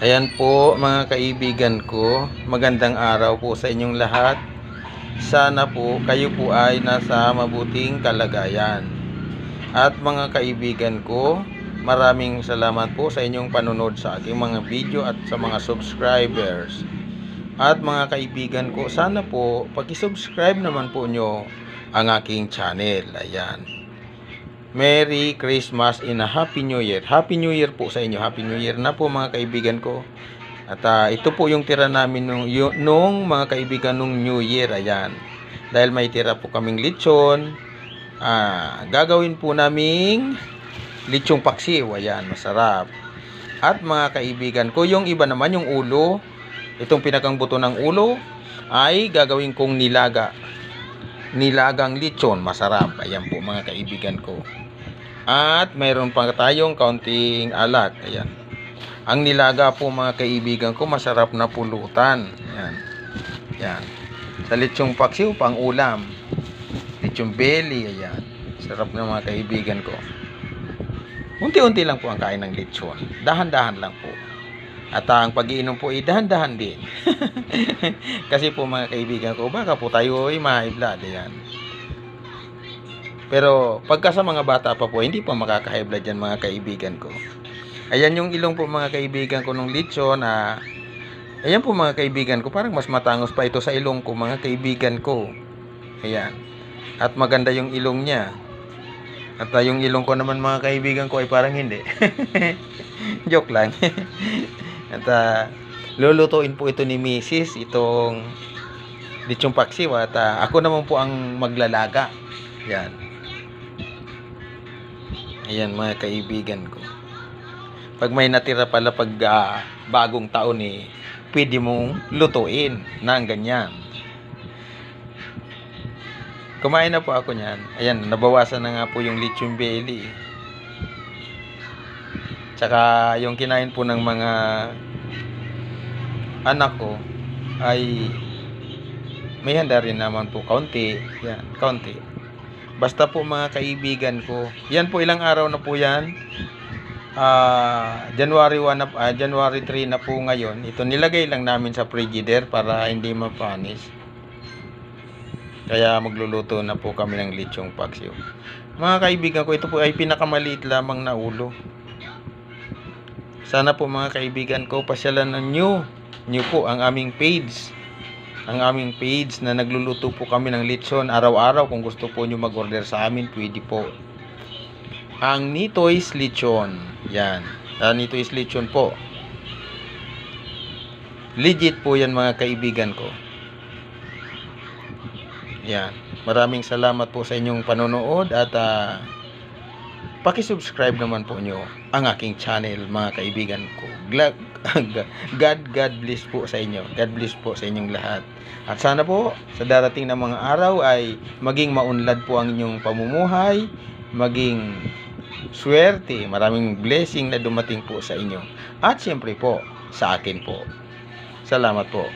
Ayan po mga kaibigan ko, magandang araw po sa inyong lahat. Sana po kayo po ay nasa mabuting kalagayan. At mga kaibigan ko, maraming salamat po sa inyong panunod sa aking mga video at sa mga subscribers. At mga kaibigan ko, sana po paki-subscribe naman po nyo ang aking channel. Ayan. Merry Christmas and a Happy New Year. Happy New Year po sa inyo. Happy New Year na po mga kaibigan ko. At ito po yung tira namin nung mga kaibigan nung New Year. Ayan. Dahil may tira po kaming lechon. Gagawin po naming lechong paksiw. Ayan, masarap. At mga kaibigan ko, yung iba naman yung ulo, itong pinakang buto ng ulo, ay gagawin kong nilagang lechon. Masarap. Ayan po mga kaibigan ko. At mayroon pa tayong kaunting alat. Ayan. Ang nilaga po mga kaibigan ko, masarap na pulutan. Ayan. Ayan. Sa lechong paksiw, pang ulam. Lechong belly. Ayan. Sarap na mga kaibigan ko. Unti-unti lang po ang kain ng lechon. Dahan-dahan lang po. At ang pag-iinom po ay dahan-dahan din. Kasi po mga kaibigan ko, baka po tayo ay ma-high blood. Ayan. Pero pagka sa mga bata pa po, hindi po makaka-high blood yan mga kaibigan ko. Ayan yung ilong po mga kaibigan ko nung lechon. Ayan po mga kaibigan ko, parang mas matangos pa ito sa ilong ko mga kaibigan ko. Ayan. At maganda yung ilong niya. At yung ilong ko naman mga kaibigan ko ay parang hindi. Joke lang. At lulutuin po ito ni Mrs. itong lechong paksiw. At ako naman po ang maglalaga. Ayan. Ayan mga kaibigan ko. Pag may natira pala pag bagong taon pwede mong lutuin ng ganyan. Kumain na po ako niyan. Ayan, nabawasan na nga po yung lechon belly. Tsaka yung kinain po ng mga anak ko ay may handa rin naman po kaunti. Yan, kaunti. Basta po mga kaibigan ko, yan po ilang araw na po yan. January 1 na, January 3 na po ngayon. Ito nilagay lang namin sa frigider para hindi mapanis. Kaya magluluto na po kami ng lechong paksiw. Mga kaibigan ko, ito po ay pinakamaliit lamang na ulo. Sana po mga kaibigan ko, pasyalan ng new po ang aming page. Ang aming page na nagluluto po kami ng lechon araw-araw. Kung gusto po nyo mag-order sa amin, pwede po. Ang Nitoy's Lechon. Yan. Nitoy's Lechon po. Legit po yan mga kaibigan ko. Yan. Maraming salamat po sa inyong panonood at paki-subscribe naman po nyo ang aking channel mga kaibigan ko. God bless po sa inyo. God bless po sa inyong lahat. At sana po sa darating na mga araw ay maging maunlad po ang inyong pamumuhay, maging swerte, maraming blessing na dumating po sa inyo. At siyempre po sa akin po. Salamat po.